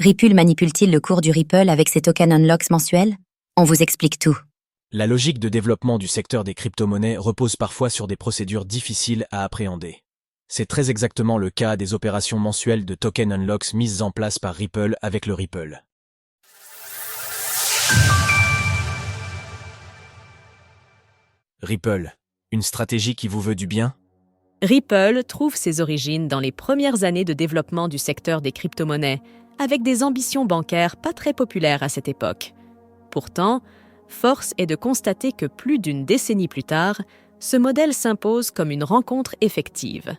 Ripple manipule-t-il le cours du Ripple avec ses tokens unlocks mensuels? On vous explique tout. La logique de développement du secteur des crypto-monnaies repose parfois sur des procédures difficiles à appréhender. C'est très exactement le cas des opérations mensuelles de token unlocks mises en place par Ripple avec le Ripple. Ripple, une stratégie qui vous veut du bien? Ripple trouve ses origines dans les premières années de développement du secteur des crypto-monnaies, avec des ambitions bancaires pas très populaires à cette époque. Pourtant, force est de constater que plus d'une décennie plus tard, ce modèle s'impose comme une rencontre effective.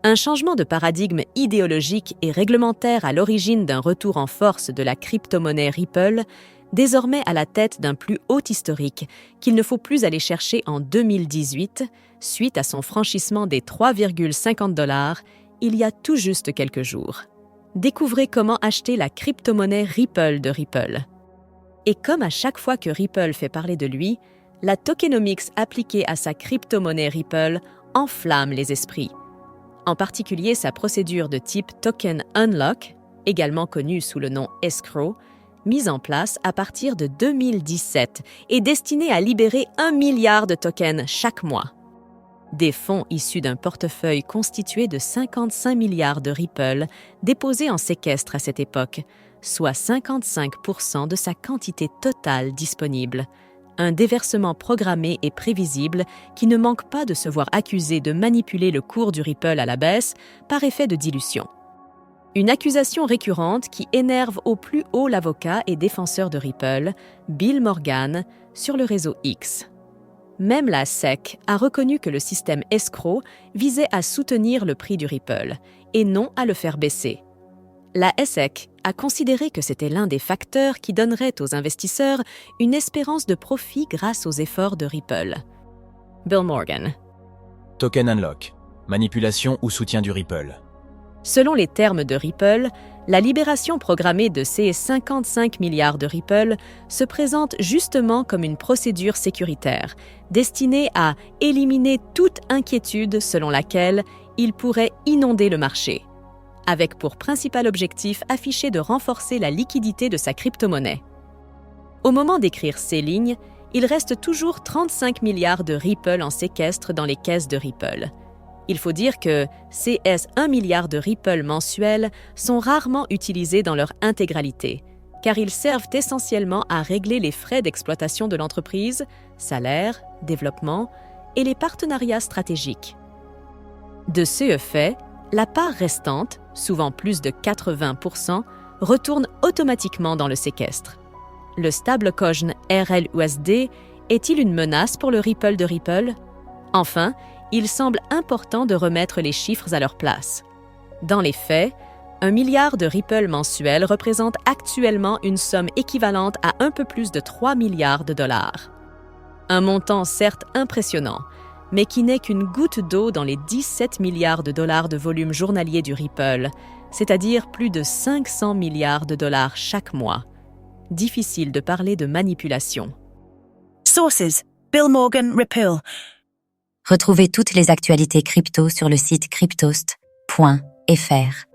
Un changement de paradigme idéologique et réglementaire à l'origine d'un retour en force de la crypto-monnaie Ripple, désormais à la tête d'un plus haut historique qu'il ne faut plus aller chercher en 2018, suite à son franchissement des 3,50 $ il y a tout juste quelques jours. Découvrez comment acheter la crypto-monnaie Ripple de Ripple. Et comme à chaque fois que Ripple fait parler de lui, la tokenomics appliquée à sa crypto-monnaie Ripple enflamme les esprits. En particulier sa procédure de type token unlock, également connue sous le nom escrow, mise en place à partir de 2017 et destinée à libérer 1 milliard de tokens chaque mois. Des fonds issus d'un portefeuille constitué de 55 milliards de Ripple déposés en séquestre à cette époque, soit 55% de sa quantité totale disponible. Un déversement programmé et prévisible qui ne manque pas de se voir accusé de manipuler le cours du Ripple à la baisse par effet de dilution. Une accusation récurrente qui énerve au plus haut l'avocat et défenseur de Ripple, Bill Morgan, sur le réseau X. Même la SEC a reconnu que le système escroc visait à soutenir le prix du Ripple et non à le faire baisser. La SEC a considéré que c'était l'un des facteurs qui donnerait aux investisseurs une espérance de profit grâce aux efforts de Ripple. Bill Morgan. Token unlock, manipulation ou soutien du Ripple. Selon les termes de Ripple, la libération programmée de ces 55 milliards de Ripple se présente justement comme une procédure sécuritaire, destinée à éliminer toute inquiétude selon laquelle il pourrait inonder le marché, avec pour principal objectif affiché de renforcer la liquidité de sa crypto-monnaie. Au moment d'écrire ces lignes, il reste toujours 35 milliards de Ripple en séquestre dans les caisses de Ripple. Il faut dire que ces 1 milliard de Ripple mensuels sont rarement utilisés dans leur intégralité, car ils servent essentiellement à régler les frais d'exploitation de l'entreprise, salaires, développement et les partenariats stratégiques. De ce fait, la part restante, souvent plus de 80%, retourne automatiquement dans le séquestre. Le stablecoin RLUSD est-il une menace pour le Ripple de Ripple? Enfin, il semble important de remettre les chiffres à leur place. Dans les faits, 1 milliard de Ripple mensuels représente actuellement une somme équivalente à un peu plus de 3 milliards de dollars. Un montant certes impressionnant, mais qui n'est qu'une goutte d'eau dans les 17 milliards de dollars de volume journalier du Ripple, c'est-à-dire plus de 500 milliards de dollars chaque mois. Difficile de parler de manipulation. Sources: Bill Morgan, Ripple. Retrouvez toutes les actualités crypto sur le site cryptost.fr.